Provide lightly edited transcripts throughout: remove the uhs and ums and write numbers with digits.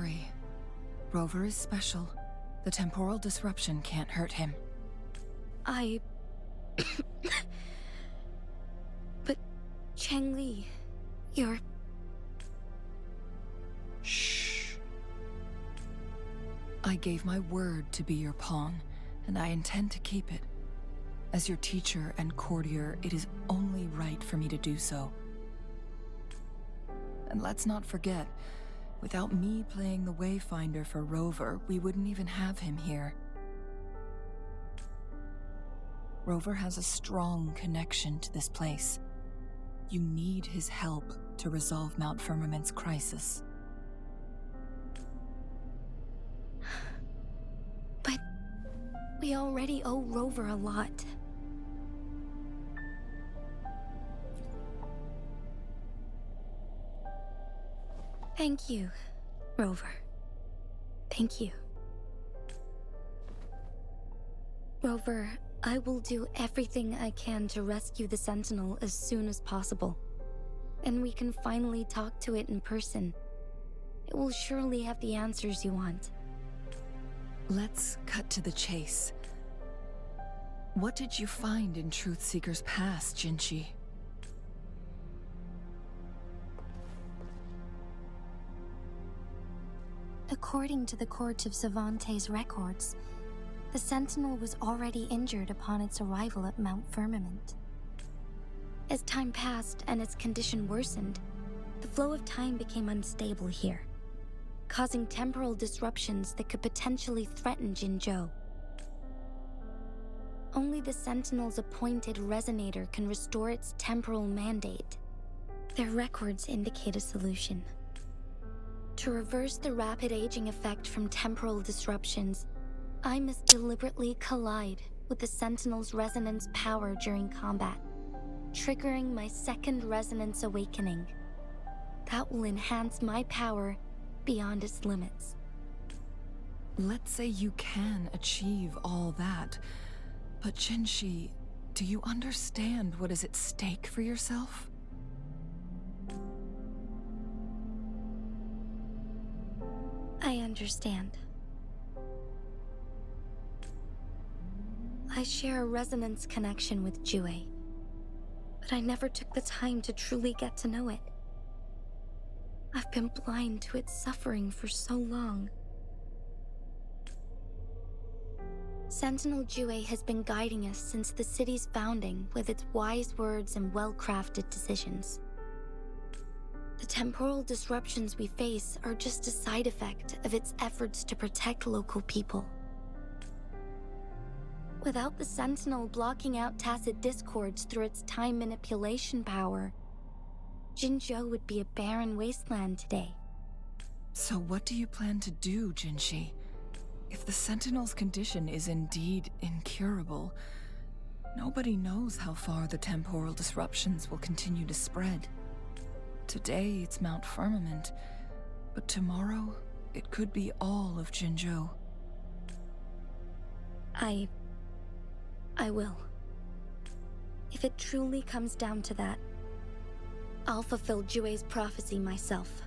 worry. Rover is special. The temporal disruption can't hurt him. But, Changli, you're... Shh. I gave my word to be your pawn, and I intend to keep it. As your teacher and courtier, it is only right for me to do so. And let's not forget, without me playing the Wayfinder for Rover, we wouldn't even have him here. Rover has a strong connection to this place. You need his help to resolve Mount Firmament's crisis. But we already owe Rover a lot. Thank you, Rover. Thank you. Rover, I will do everything I can to rescue the Sentinel as soon as possible. And we can finally talk to it in person. It will surely have the answers you want. Let's cut to the chase. What did you find in Truthseeker's past, Jinzhou? According to the Court of Savante's records, the Sentinel was already injured upon its arrival at Mount Firmament. As time passed and its condition worsened, the flow of time became unstable here, causing temporal disruptions that could potentially threaten Jinzhou. Only the Sentinel's appointed resonator can restore its temporal mandate. Their records indicate a solution. To reverse the rapid aging effect from temporal disruptions, I must deliberately collide with the Sentinel's resonance power during combat, triggering my second resonance awakening. That will enhance my power beyond its limits. Let's say you can achieve all that, but Jinzhou, do you understand what is at stake for yourself? I understand. I share a resonance connection with Jue, but I never took the time to truly get to know it. I've been blind to its suffering for so long. Sentinel Jue has been guiding us since the city's founding with its wise words and well-crafted decisions. The temporal disruptions we face are just a side effect of its efforts to protect local people. Without the Sentinel blocking out tacit discords through its time manipulation power, Jinzhou would be a barren wasteland today. So what do you plan to do, Jinzhou? If the Sentinel's condition is indeed incurable, nobody knows how far the temporal disruptions will continue to spread. Today it's Mount Firmament, but tomorrow it could be all of Jinzhou. I will. If it truly comes down to that, I'll fulfill Jue's prophecy myself.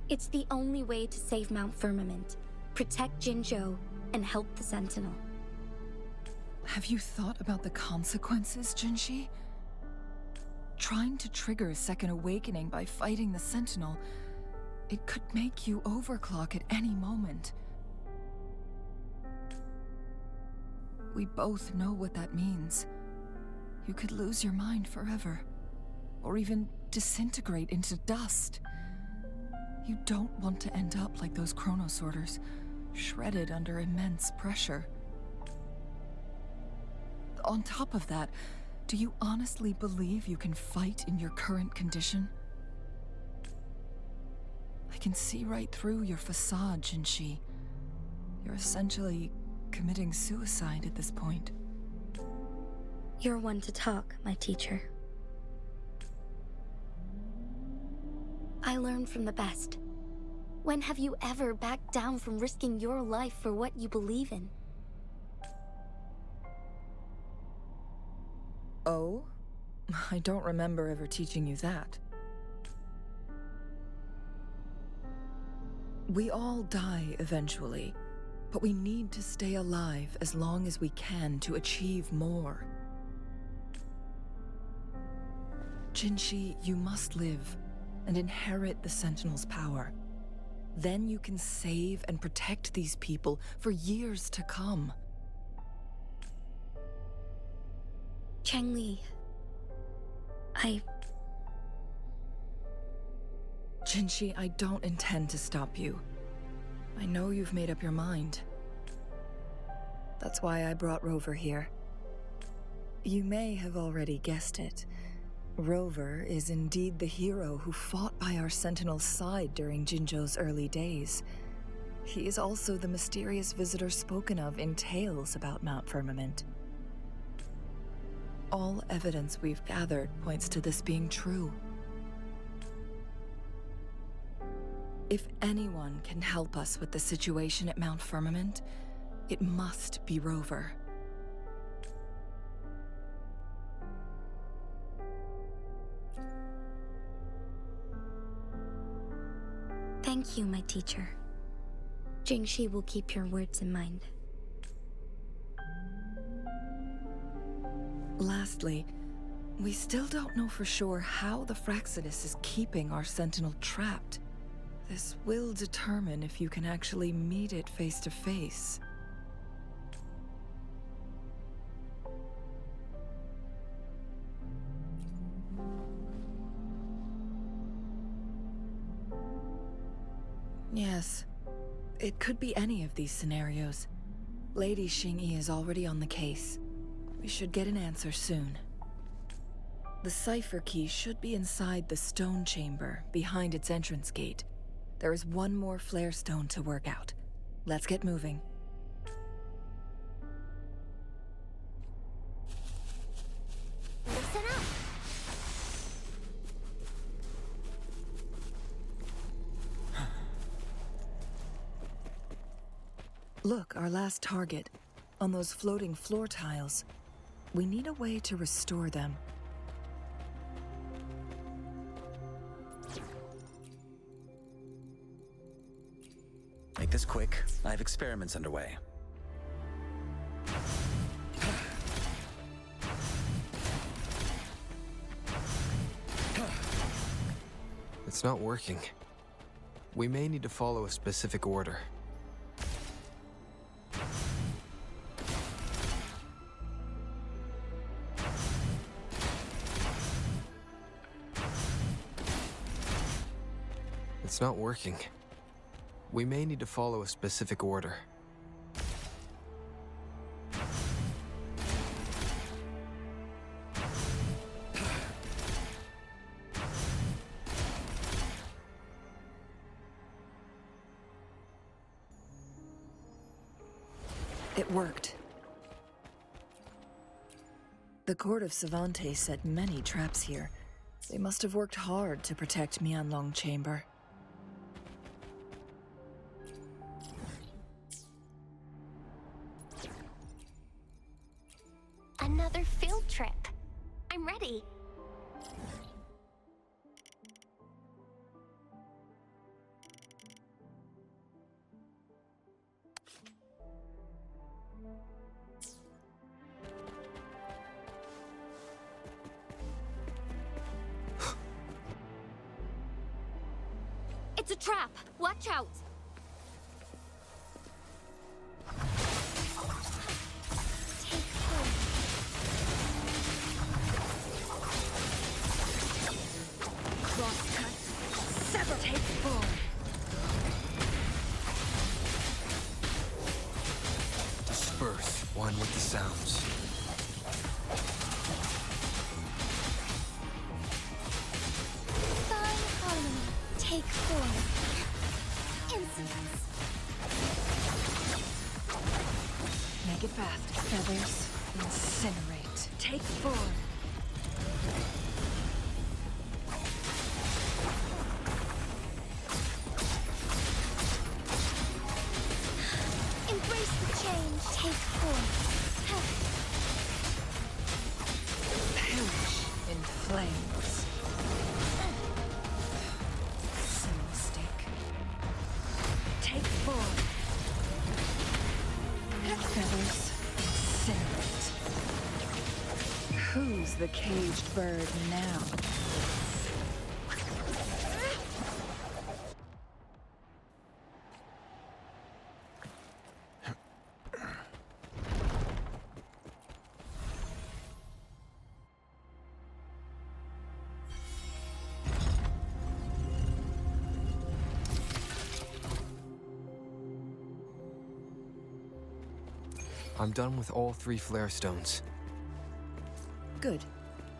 It's the only way to save Mount Firmament, protect Jinzhou, and help the Sentinel. Have you thought about the consequences, Jinzhou? Trying to trigger a second awakening by fighting the Sentinel, it could make you overclock at any moment. We both know what that means. You could lose your mind forever, or even disintegrate into dust. You don't want to end up like those chronosorters, shredded under immense pressure. On top of that, do you honestly believe you can fight in your current condition? I can see right through your facade, Jinzhou. You're essentially committing suicide at this point. You're one to talk, my teacher. I learned from the best. When have you ever backed down from risking your life for what you believe in? Oh? I don't remember ever teaching you that. We all die eventually, but we need to stay alive as long as we can to achieve more. Jinzhou, you must live and inherit the Sentinel's power. Then you can save and protect these people for years to come. Changli, Jinzhou, I don't intend to stop you. I know you've made up your mind. That's why I brought Rover here. You may have already guessed it. Rover is indeed the hero who fought by our Sentinel's side during Jinzhou's early days. He is also the mysterious visitor spoken of in tales about Mount Firmament. All evidence we've gathered points to this being true. If anyone can help us with the situation at Mount Firmament, it must be Rover. thank you, my teacher. Jinzhou will keep your words in mind. Lastly, we still don't know for sure how the Fraxidus is keeping our Sentinel trapped. This will determine if you can actually meet it face to face. Yes, it could be any of these scenarios. Lady Xingyi is already on the case. We should get an answer soon. The cipher key should be inside the stone chamber, behind its entrance gate. There is one more flare stone to work out. Let's get moving. Listen up! Look, our last target. On those floating floor tiles. We need a way to restore them. Make this quick. I have experiments underway. It's not working. We may need to follow a specific order. It's not working. We may need to follow a specific order. It worked. The Court of Savante set many traps here. They must have worked hard to protect Mianlong Chamber. Another field trip. I'm ready. It's a trap. Watch out. Disperse, one with the sounds. Fine harmony. Take form. Insolence. Make it fast. Feathers, incinerate. Take form. Embrace the change. Take form. Perish in flames. Single stick. Who's the caged bird now? I'm done with all 3 flare stones. Good.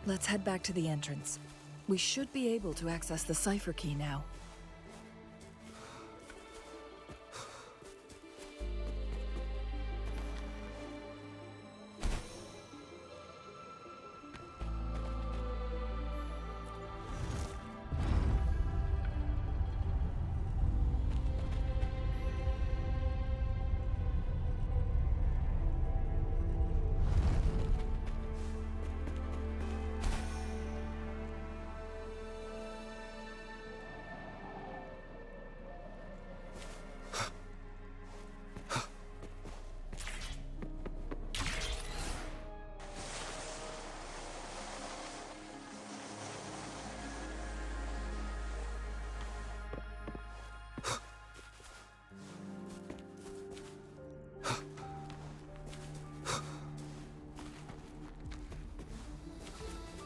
Let's head back to the entrance. We should be able to access the cipher key now.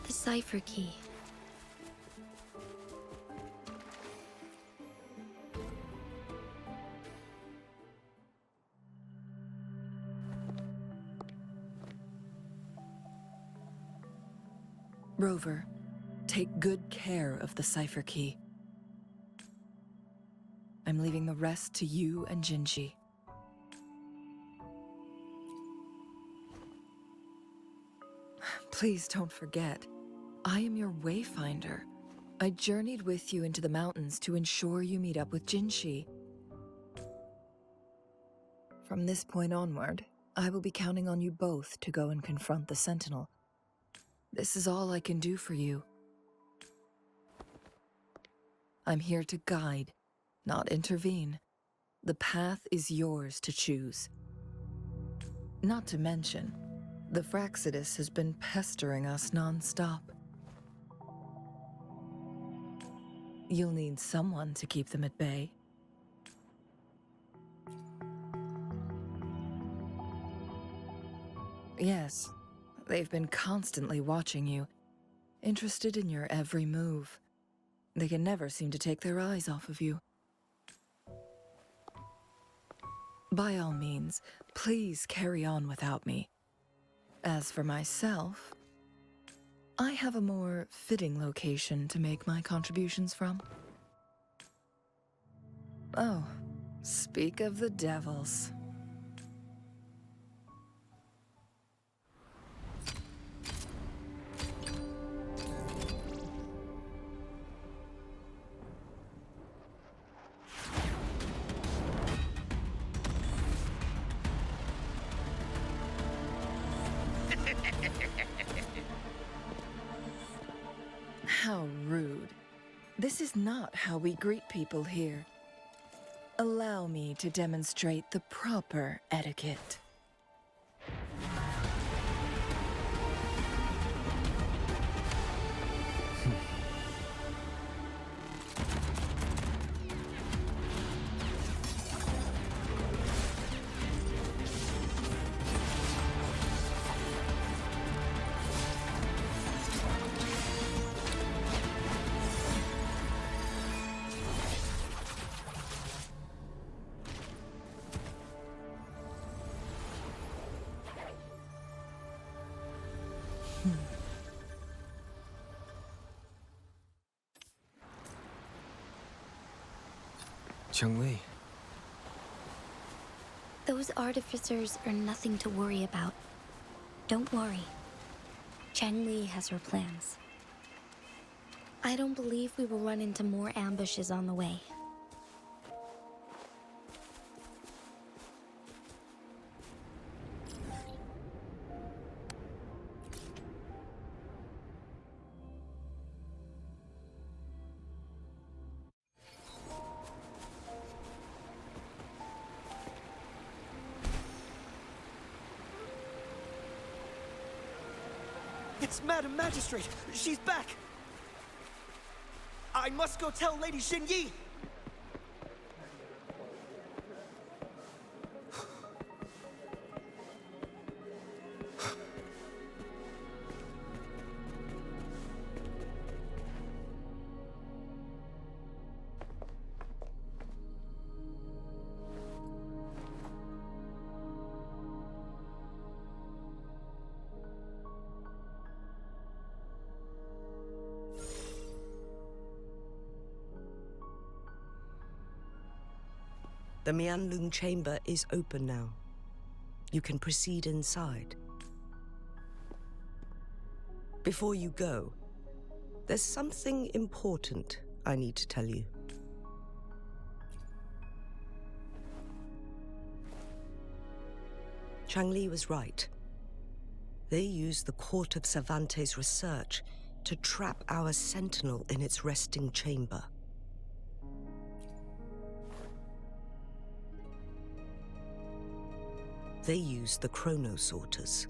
The cipher key. Rover, take good care of the cipher key. I'm leaving the rest to you and Jinzhou. Please don't forget, I am your wayfinder. I journeyed with you into the mountains to ensure you meet up with Jinzhou. From this point onward, I will be counting on you both to go and confront the Sentinel. This is all I can do for you. I'm here to guide, not intervene. The path is yours to choose. Not to mention, the Fraxidus has been pestering us non-stop. You'll need someone to keep them at bay. Yes, they've been constantly watching you, interested in your every move. They can never seem to take their eyes off of you. By all means, please carry on without me. As for myself, I have a more fitting location to make my contributions from. Oh, speak of the devils. How rude. This is not how we greet people here. Allow me to demonstrate the proper etiquette. Changli, Those artificers are nothing to worry about. Don't worry. Changli has her plans. I don't believe we will run into more ambushes on the way. It's Madam Magistrate! She's back! I must go tell Lady Xinyi! The Mianlung chamber is open now. You can proceed inside. Before you go, there's something important I need to tell you. Changli was right. They used the Court of Cervantes' research to trap our sentinel in its resting chamber. They used the chronosorters.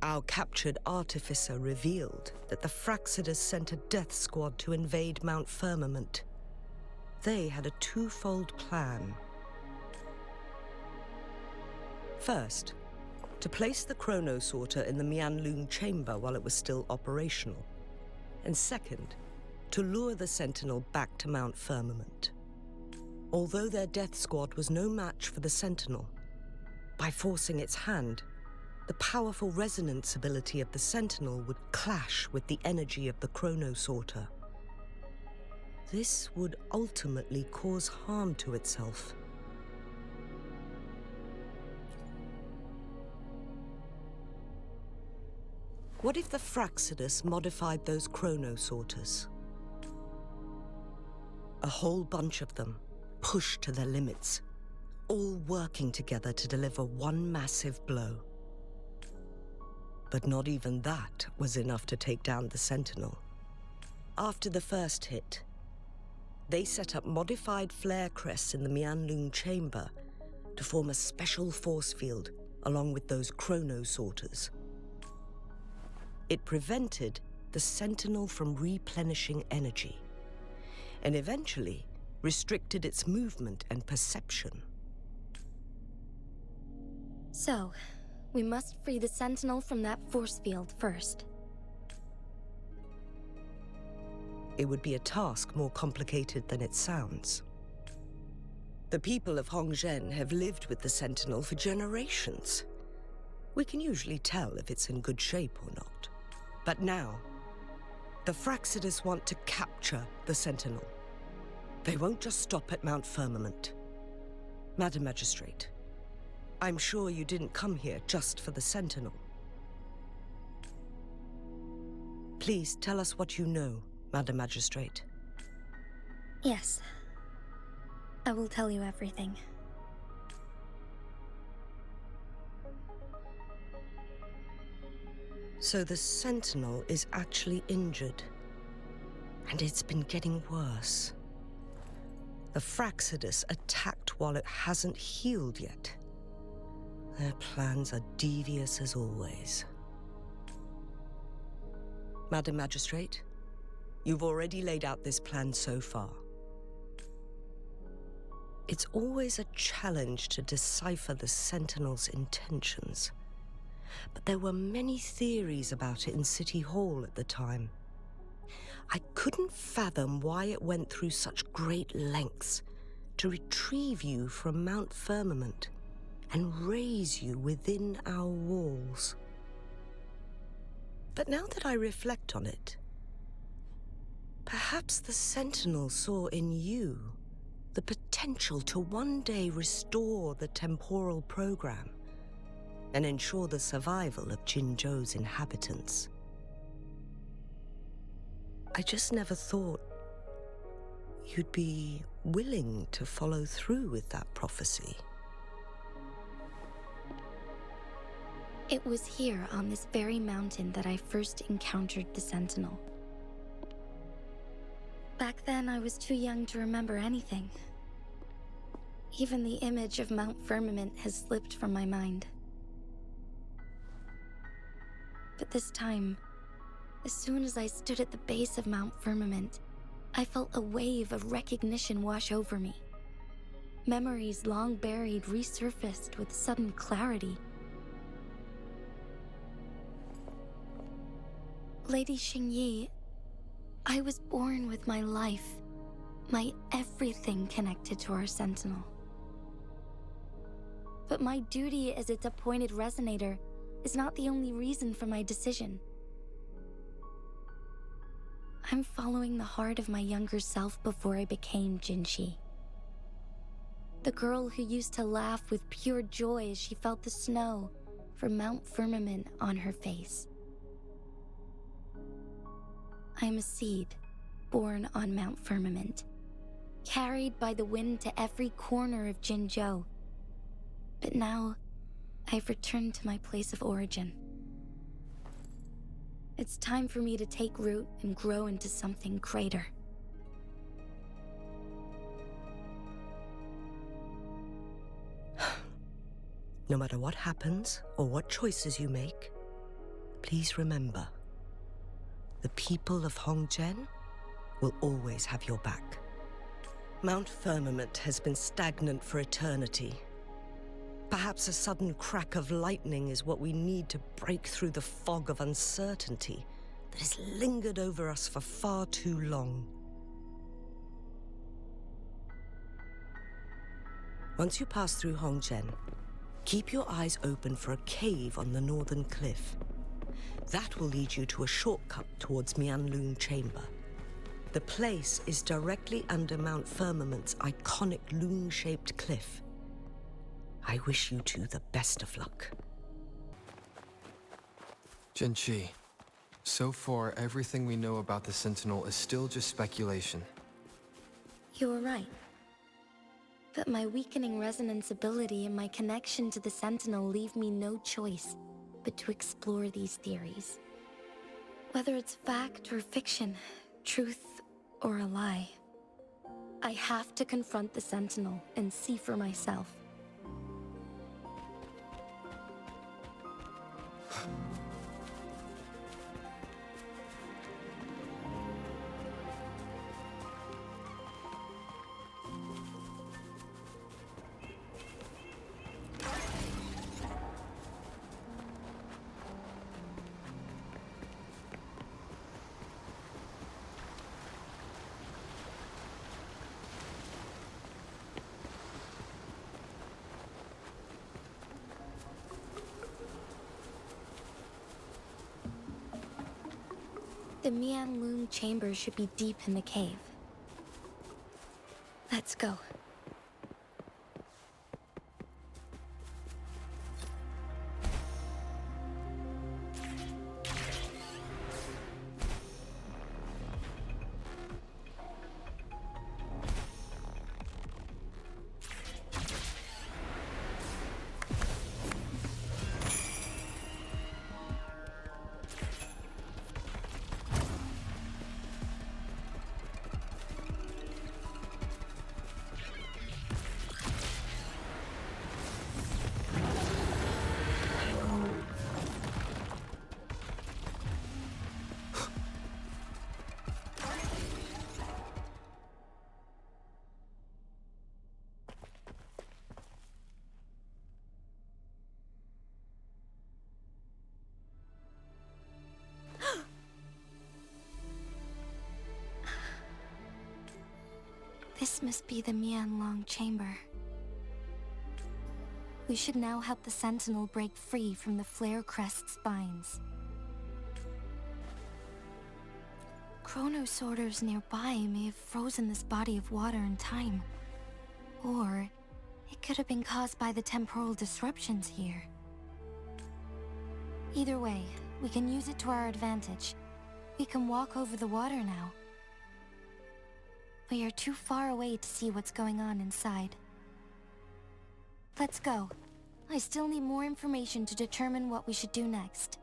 Our captured artificer revealed that the Fraxidus sent a death squad to invade Mount Firmament. They had a twofold plan. First, to place the chronosorter in the Mianlung chamber while it was still operational. And second, to lure the Sentinel back to Mount Firmament. Although their death squad was no match for the Sentinel, by forcing its hand, the powerful resonance ability of the Sentinel would clash with the energy of the chronosorter. This would ultimately cause harm to itself. What if the Fraxidus modified those chronosorters? A whole bunch of them, pushed to their limits, all working together to deliver one massive blow. But not even that was enough to take down the Sentinel. After the first hit, they set up modified flare crests in the Mianlung chamber to form a special force field along with those chronosorters. It prevented the Sentinel from replenishing energy, and eventually restricted its movement and perception. So, we must free the Sentinel from that force field first. It would be a task more complicated than it sounds. The people of Hongzhen have lived with the Sentinel for generations. We can usually tell if it's in good shape or not. But now, the Fraxidus want to capture the Sentinel. They won't just stop at Mount Firmament. Madam Magistrate, I'm sure you didn't come here just for the Sentinel. Please tell us what you know, Madam Magistrate. Yes. I will tell you everything. So the Sentinel is actually injured. And it's been getting worse. The Fraxidus attacked while it hasn't healed yet. Their plans are devious as always. Madam Magistrate, you've already laid out this plan so far. It's always a challenge to decipher the Sentinel's intentions. But there were many theories about it in City Hall at the time. I couldn't fathom why it went through such great lengths to retrieve you from Mount Firmament and raise you within our walls. But now that I reflect on it, perhaps the Sentinel saw in you the potential to one day restore the temporal program and ensure the survival of Jinzhou's inhabitants. I just never thought you'd be willing to follow through with that prophecy. It was here on this very mountain that I first encountered the Sentinel. Back then, I was too young to remember anything. Even the image of Mount Firmament has slipped from my mind. But this time, as soon as I stood at the base of Mount Firmament, I felt a wave of recognition wash over me. Memories long buried resurfaced with sudden clarity. Lady Xingyi, I was born with my life, my everything connected to our Sentinel. But my duty as its appointed resonator is not the only reason for my decision. I'm following the heart of my younger self before I became Jinzhou. The girl who used to laugh with pure joy as she felt the snow from Mount Firmament on her face. I am a seed born on Mount Firmament, carried by the wind to every corner of Jinzhou. But now, I've returned to my place of origin. It's time for me to take root and grow into something greater. No matter what happens or what choices you make, please remember, the people of Hongzhen will always have your back. Mount Firmament has been stagnant for eternity. Perhaps a sudden crack of lightning is what we need to break through the fog of uncertainty that has lingered over us for far too long. Once you pass through Hongzhen, keep your eyes open for a cave on the northern cliff. That will lead you to a shortcut towards Mianlun Chamber. The place is directly under Mount Firmament's iconic loon-shaped cliff. I wish you two the best of luck. Jinzhou, so far everything we know about the Sentinel is still just speculation. You were right. But my weakening resonance ability and my connection to the Sentinel leave me no choice but to explore these theories. Whether it's fact or fiction, truth or a lie, I have to confront the Sentinel and see for myself. The Mianlun chamber should be deep in the cave. Let's go. This must be the Mianlun chamber. We should now help the Sentinel break free from the Flare Crest's spines. Chrono sorters nearby may have frozen this body of water in time. Or it could have been caused by the temporal disruptions here. Either way, we can use it to our advantage. We can walk over the water now. We are too far away to see what's going on inside. Let's go. I still need more information to determine what we should do next.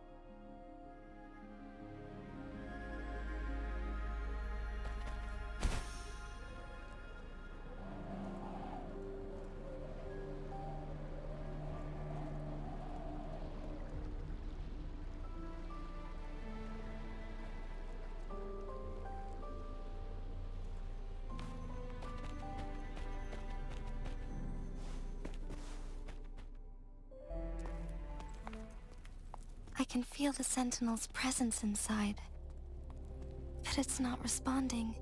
can feel the Sentinel's presence inside, but it's not responding.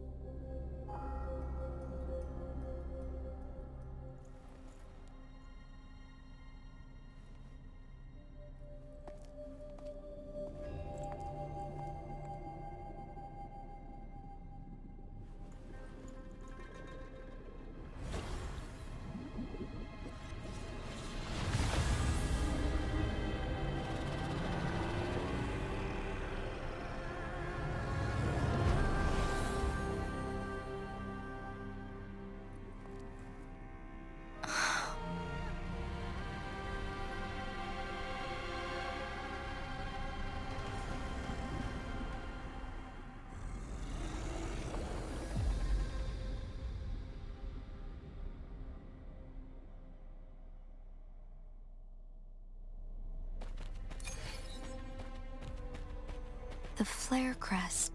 The flare crest.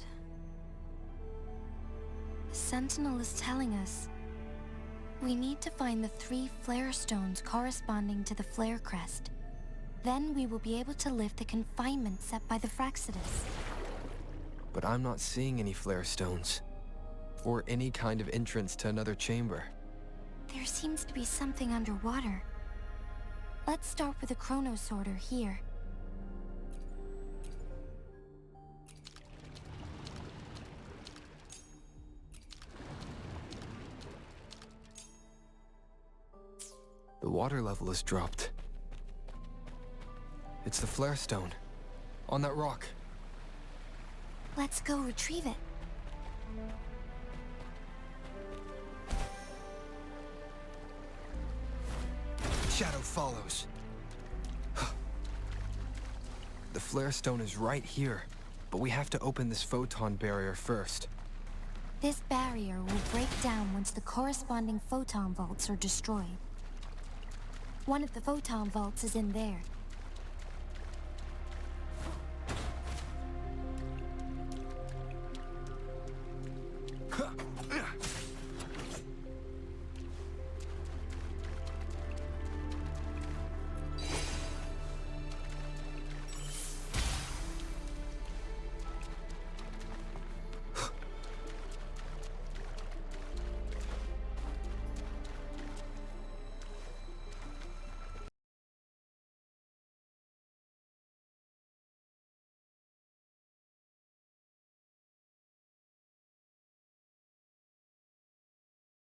The Sentinel is telling us we need to find the 3 flare stones corresponding to the flare crest. Then we will be able to lift the confinement set by the Fraxidus. But I'm not seeing any flare stones, or any kind of entrance to another chamber. There seems to be something underwater. Let's start with the chrono sorter here. The water level has dropped. It's the flare stone, on that rock. Let's go retrieve it. Shadow follows. The flare stone is right here, but we have to open this photon barrier first. This barrier will break down once the corresponding photon vaults are destroyed. One of the photon vaults is in there,